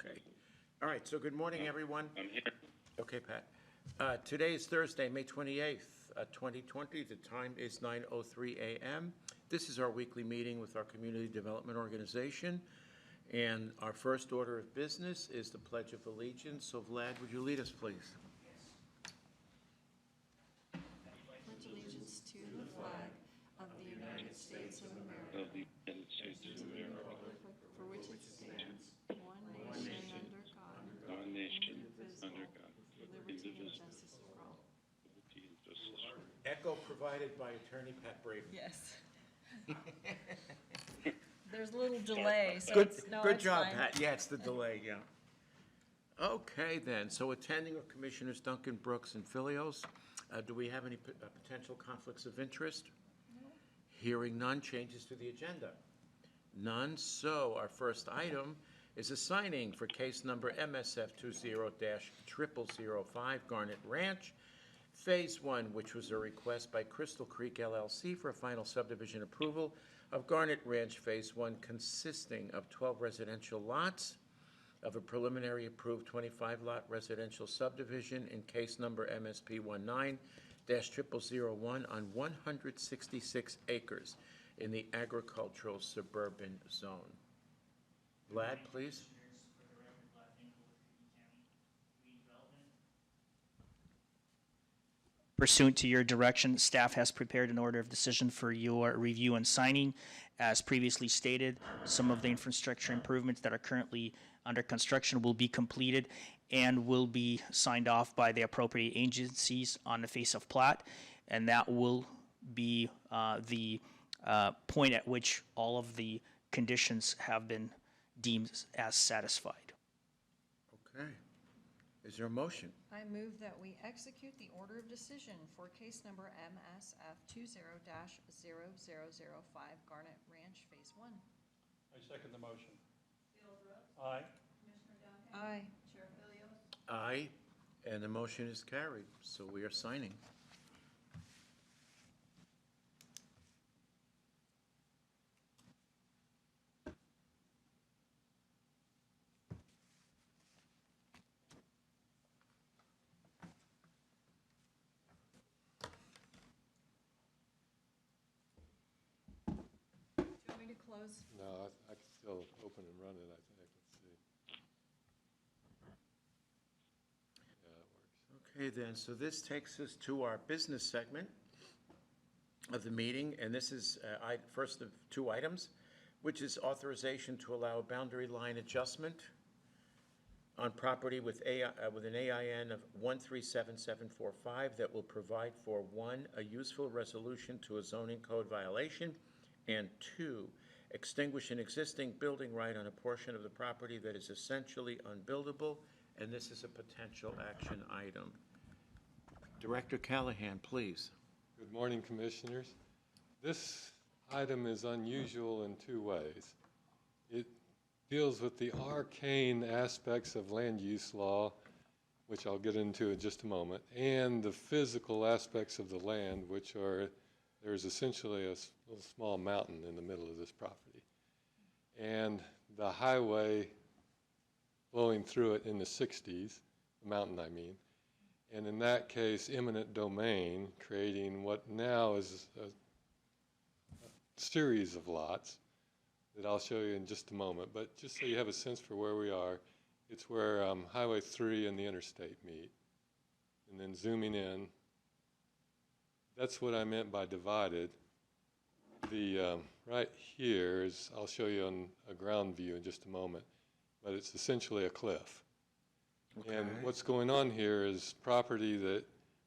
Okay. All right, so good morning, everyone. I'm here. Okay, Pat. Today is Thursday, May 28th, 2020. The time is 9:03 a.m. This is our weekly meeting with our Community Development Organization. And our first order of business is the Pledge of Allegiance. So Vlad, would you lead us, please? Pledge allegiance to the flag of the United States of America, Of the United States and of to the America, republic for which it stands, one nation under God, one nation, indivisible, under God, with liberty and indivisible, justice for all. liberty and justice for all. Echo provided by Attorney Pat Braden. Yes. There's a little delay, so Good, it's, no, good it's job, fine. Pat. Yeah, it's the delay, yeah. Okay, then. So attending are Commissioners Duncan, Brooks, and Filios. Do we have any potential conflicts of interest? Hearing none, changes to the agenda. None. So our first item is a signing for case number MSF 20-0005 Garnet Ranch, Phase 1, which was a request by Crystal Creek LLC for a final subdivision approval of Garnet Ranch Phase 1 consisting of 12 residential lots of a preliminary approved 25-lot residential subdivision in case number MSP 19-0001 on 166 acres in the agricultural suburban zone. Vlad, please. Pursuant to your direction, staff has prepared an order of decision for your review and signing. As previously stated, some of the infrastructure improvements that are currently under construction will be completed and will be signed off by the appropriate agencies on the face of plat, and that will be the point at which all of the conditions have been deemed as satisfied. Okay. Is there a motion? I move that we execute the order of decision for case number MSF 20-0005 Garnet Ranch Phase 1. I second the motion. Aye. Aye. Aye, and the motion is carried, so we are signing. Do you want me to close? No, I can still open and run it, I think. Let's see. Yeah, it works. Okay, then, so this takes us to our business segment of the meeting, and this is first of two items, which is authorization to allow a boundary line adjustment on property with an AIN of 137745 that will provide for, 1, a useful resolution to a zoning code violation, and 2, extinguish an existing building right on a portion of the property that is essentially unbuildable, and this is a potential action item. Director Callahan, please. Good morning, Commissioners. This item is unusual in two ways. It deals with the arcane aspects of land use law, which I'll get into in just a moment, and the physical aspects of the land, which are, there's essentially a little small mountain in the middle of this property. And the highway flowing through it in the 60s, the mountain I mean, and in that case, eminent domain, creating what now is a series of lots that I'll show you in just a moment. But just so you have a sense for where we are, it's where Highway 3 and the interstate meet. And then zooming in, that's what I meant by divided. The right here is, I'll show you on a ground view in just a moment, but it's essentially a cliff. Okay. And what's going on here is property that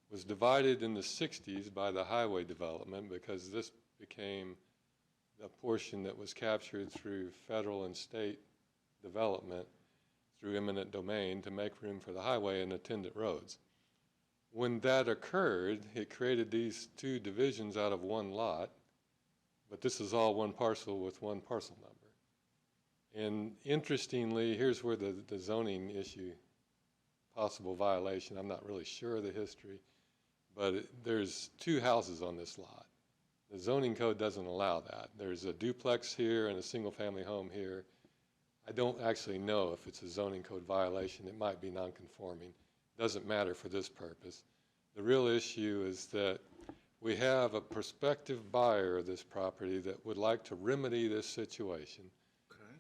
was divided in the 60s by the highway development, because this became a portion that was captured through federal and state development through eminent domain to make room for the highway and attendant roads. When that occurred, it created these two divisions out of one lot, but this is all one parcel with one parcel number. And interestingly, here's where the zoning issue, possible violation, I'm not really sure of the history, but there's two houses on this lot. The zoning code doesn't allow that. There's a duplex here and a single family home here. I don't actually know if it's a zoning code violation. It might be non-conforming. Doesn't matter for this purpose. The real issue is that we have a prospective buyer of this property that would like to remedy this situation. Okay.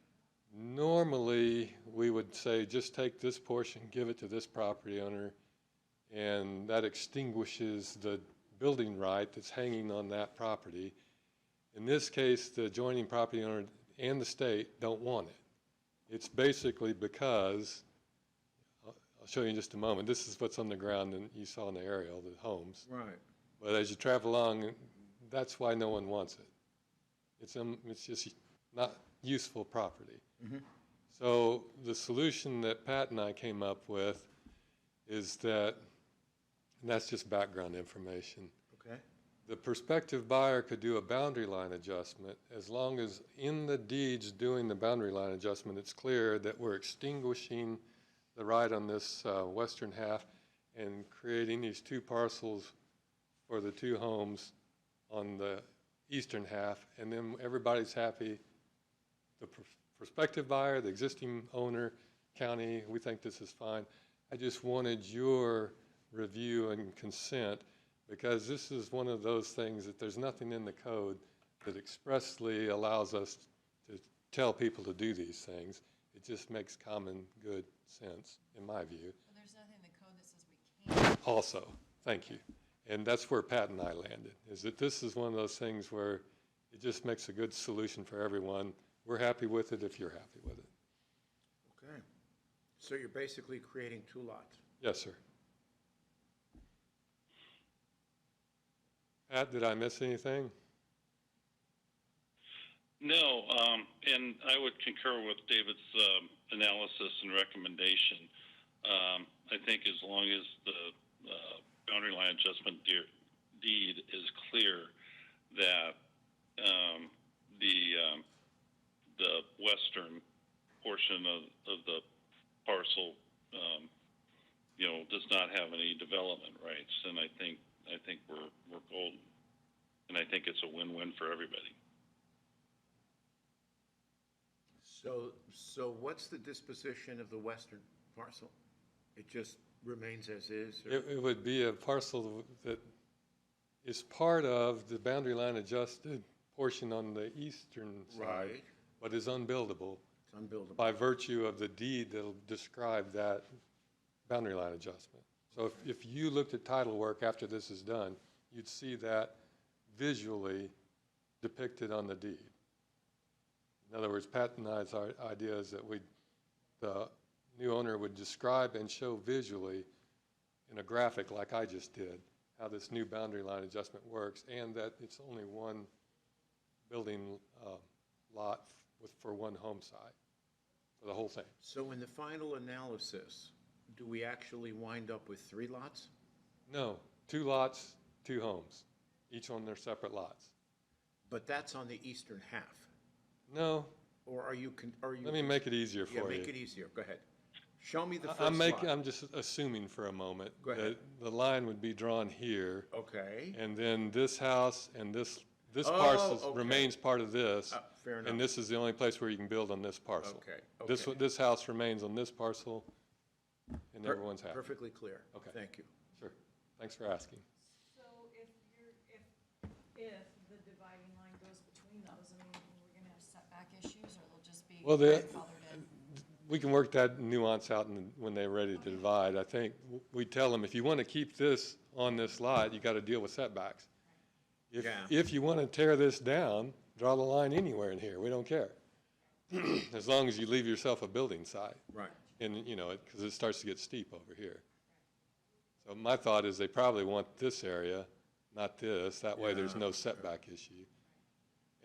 Normally, we would say, just take this portion, give it to this property owner, and that extinguishes the building right that's hanging on that property. In this case, the adjoining property owner and the state don't want it. It's basically because, I'll show you in just a moment, this is what's on the ground, and you saw in the aerial, the homes. Right. But as you travel along, that's why no one wants it. It's just not useful property. So the solution that Pat and I came up with is that, and that's just background information. Okay. The prospective buyer could do a boundary line adjustment as long as in the deeds doing the boundary line adjustment, it's clear that we're extinguishing the right on this western half and creating these two parcels for the two homes on the eastern half, and then everybody's happy. The prospective buyer, the existing owner, county, we think this is fine. I just wanted your review and consent, because this is one of those things that there's nothing in the code that expressly allows us to tell people to do these things. It just makes common good sense, in my view. Well, there's nothing in the code that says we can't. Also, thank you. And that's where Pat and I landed, is that this is one of those things where it just makes a good solution for everyone. We're happy with it if you're happy with it. Okay. So you're basically creating two lots. Yes, sir. Pat, did I miss anything? No, and I would concur with David's analysis and recommendation. I think as long as the boundary line adjustment deed is clear that the western portion of the parcel, does not have any development rights, then I think we're golden, and I think it's a win-win for everybody. So what's the disposition of the western parcel? It just remains as is? Or? It would be a parcel that is part of the boundary line adjusted portion on the eastern side, Right. but is unbuildable It's unbuildable. by virtue of the deed that'll describe that boundary line adjustment. So if you looked at title work after this is done, you'd see that visually depicted on the deed. In other words, Pat and I's idea is that the new owner would describe and show visually in a graphic like I just did how this new boundary line adjustment works, and that it's only one building lot for one home site for the whole thing. So in the final analysis, do we actually wind up with 3 lots? No, 2 lots, 2 homes, each on their separate lots. But that's on the eastern half. No, Or are you? let me make it easier for Yeah, you. make it easier. Go ahead. Show me the 1st lot. I'm just assuming for a moment Go ahead. that the line would be drawn here, Okay. and then this house and this Oh, parcel okay. remains part of this, Fair enough. and this is the only place where you can build on this parcel. Okay, This okay. this house remains on this parcel, and everyone's happy. Perfectly clear. Okay. Thank you. Sure. Thanks for asking. So if the dividing line goes between those, I mean, we're gonna have setback issues, or they'll just be Well, grandfathered in? we can work that nuance out when they're ready to divide. I think we tell them, if you want to keep this on this lot, you got to deal with setbacks. Yeah. If you want to tear this down, draw the line anywhere in here. We don't care. As long as you leave yourself a building site. Right. And, because it starts to get steep over here. So my thought is they probably want this area, not this. That way there's no setback issue.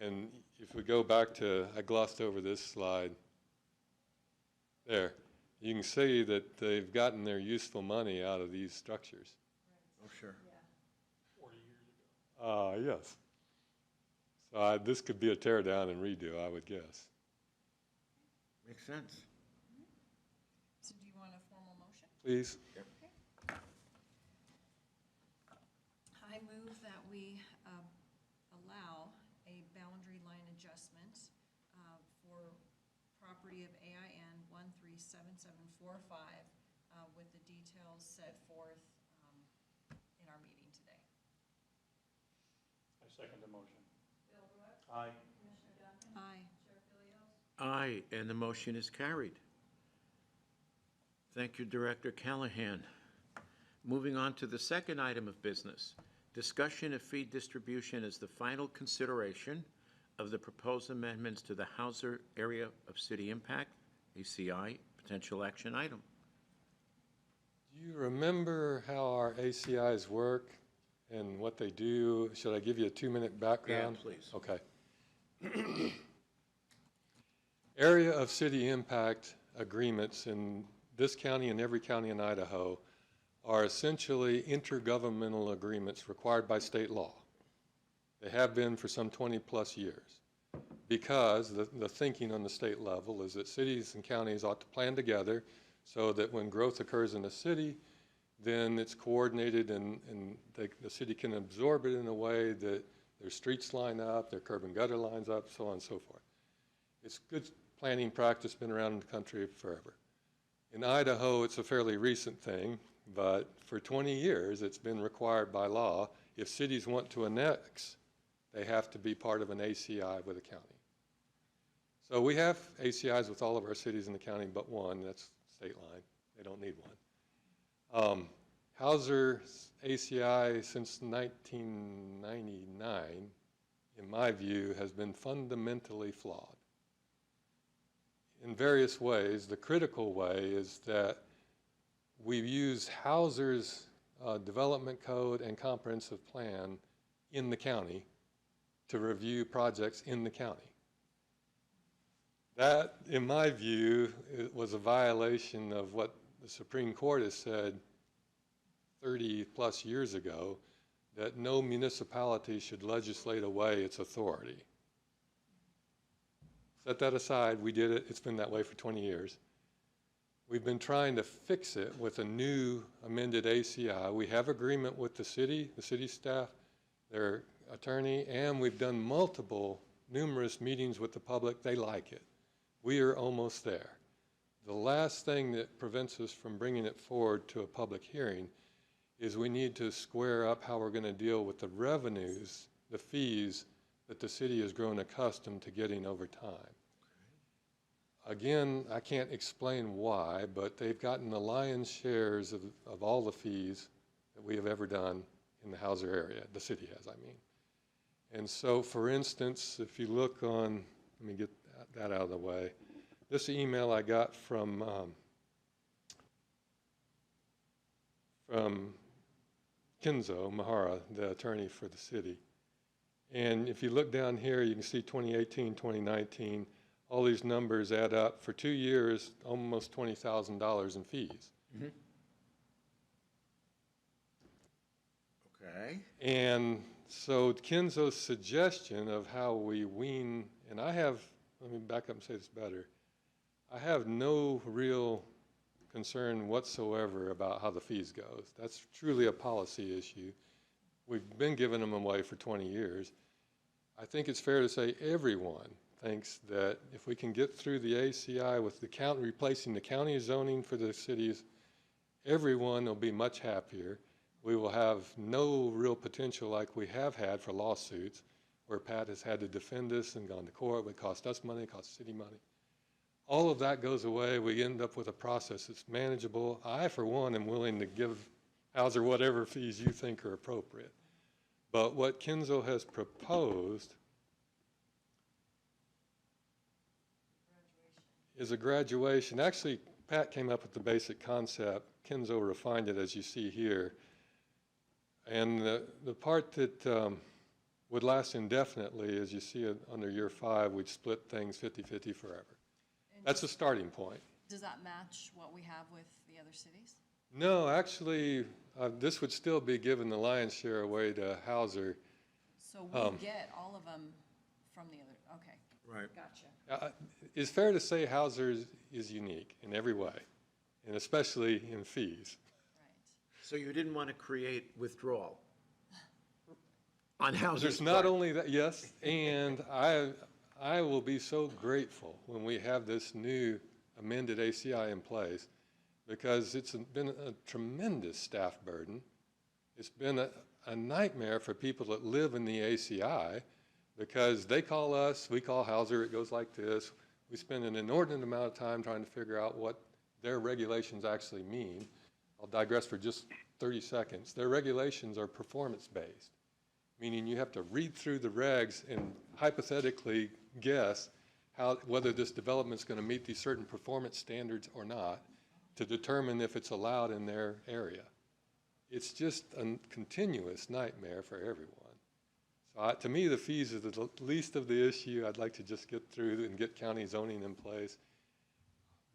And if we go back to, I glossed over this slide. There, you can see that they've gotten their useful money out of these structures. Oh, sure. 40 years ago. Yes. So this could be a tear down and redo, I would guess. Makes sense. So do you want a formal motion? Please. I move that we allow a boundary line adjustment for property of AIN 137745 with the details set forth in our meeting today. I second the motion. Aye. Aye. Aye, and the motion is carried. Thank you, Director Callahan. Moving on to the second item of business, discussion of fee distribution as the final consideration of the proposed amendments to the Hauser Area of City Impact, ACI, potential action item. Do you remember how our ACIs work and what they do? Should I give you a 2-minute background? Yeah, please. Okay. Area of City Impact agreements in this county and every county in Idaho are essentially intergovernmental agreements required by state law. They have been for some 20-plus years, because the thinking on the state level is that cities and counties ought to plan together so that when growth occurs in a city, then it's coordinated and the city can absorb it in a way that their streets line up, their curb and gutter lines up, so on and so forth. It's good planning practice, been around in the country forever. In Idaho, it's a fairly recent thing, but for 20 years, it's been required by law. If cities want to annex, they have to be part of an ACI with a county. So we have ACIs with all of our cities in the county but one, that's state line. They don't need one. Hauser's ACI since 1999, in my view, has been fundamentally flawed in various ways. The critical way is that we've used Hauser's development code and comprehensive plan in the county to review projects in the county. That, in my view, it was a violation of what the Supreme Court has said 30-plus years ago, that no municipality should legislate away its authority. Set that aside, we did it, it's been that way for 20 years. We've been trying to fix it with a new amended ACI. We have agreement with the city staff, their attorney, and we've done numerous meetings with the public. They like it. We are almost there. The last thing that prevents us from bringing it forward to a public hearing is we need to square up how we're going to deal with the revenues, the fees that the city has grown accustomed to getting over time. Again, I can't explain why, but they've gotten the lion's shares of all the fees that we have ever done in the Hauser area. The city has, I mean. And so, for instance, if you look on, let me get that out of the way. This email I got from Kenzo Mahara, the attorney for the city. And if you look down here, you can see 2018, 2019, all these numbers add up. For 2 years, almost $20,000 in fees. Mm-hmm. Okay. And so Kenzo's suggestion of how we wean, and let me back up and say this better. I have no real concern whatsoever about how the fees goes. That's truly a policy issue. We've been giving them away for 20 years. I think it's fair to say everyone thinks that if we can get through the ACI with the county, replacing the county zoning for the cities, everyone will be much happier. We will have no real potential like we have had for lawsuits, where Pat has had to defend us and gone to court. It would cost us money, cost the city money. All of that goes away. We end up with a process that's manageable. I, for one, am willing to give Hauser whatever fees you think are appropriate. But what Kenzo has proposed is a graduation. Actually, Pat came up with the basic concept. Kenzo refined it, as you see here. And the part that would last indefinitely, as you see it under year 5, we'd split things 50-50 forever. And That's a starting point. does that match what we have with the other cities? No, actually, this would still be giving the lion's share away to Hauser. So we get all of them from the other, okay, Right. gotcha. It's fair to say Hauser is unique in every way, and especially in fees. Right. So you didn't want to create withdrawal on Hauser's There's not part. only that, yes, and I I will be so grateful when we have this new amended ACI in place, because it's been a tremendous staff burden. It's been a nightmare for people that live in the ACI, because they call us, we call Hauser, it goes like this. We spend an inordinate amount of time trying to figure out what their regulations actually mean. I'll digress for just 30 seconds. Their regulations are performance-based, meaning you have to read through the regs and hypothetically guess whether this development's going to meet these certain performance standards or not to determine if it's allowed in their area. It's just a continuous nightmare for everyone. So to me, the fees are the least of the issue. I'd like to just get through and get county zoning in place.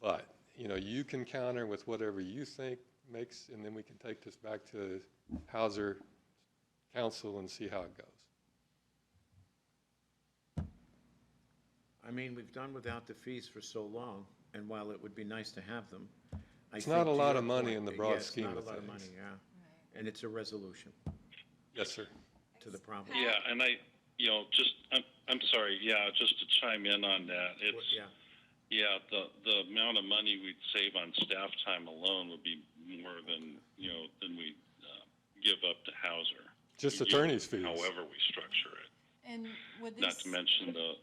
But, you know, you can counter with whatever you think makes, and then we can take this back to Hauser Council and see how it goes. I mean, we've done without the fees for so long, and while it would be nice to have them, I It's think not a to lot your of money point, in the broad yeah, scheme of It's not a lot of things. money, yeah. And it's a resolution Yes, sir. to the problem. Yeah, and I'm sorry, yeah, just to chime in on that, Yeah, the amount of money we'd save on staff time alone would be more than we give up to Hauser. Just attorney's fees. However we structure it. And would this? Not to mention the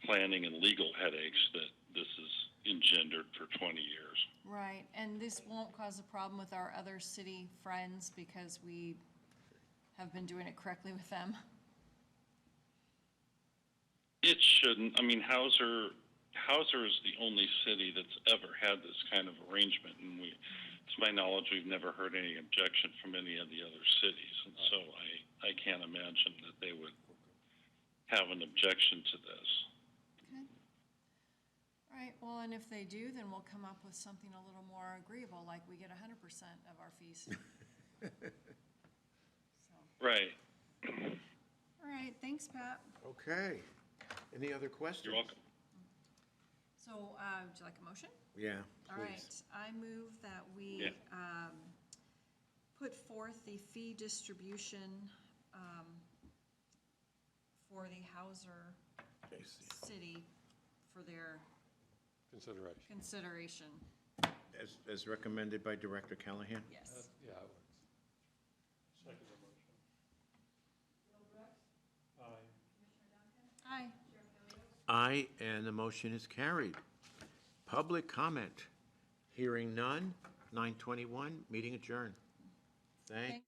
planning and legal headaches that this has engendered for 20 years. Right, and this won't cause a problem with our other city friends because we have been doing it correctly with them? It shouldn't. I mean, Hauser is the only city that's ever had this kind of arrangement, and to my knowledge, we've never heard any objection from any of the other cities, and so I can't imagine that they would have an objection to this. Okay. All right, well, and if they do, then we'll come up with something a little more agreeable, like we get 100% of our fees. Right. All right, thanks, Pat. okay. Any other questions? You're welcome. So, would you like a motion? Yeah, All please. right, I move that we put forth the fee distribution for the Hauser City for their consideration. As recommended by Director Callahan? Yes. Yeah, it works. Second the motion. Aye. Aye. Aye, and the motion is carried. Public comment. Hearing none, 9:21, meeting adjourned. Thank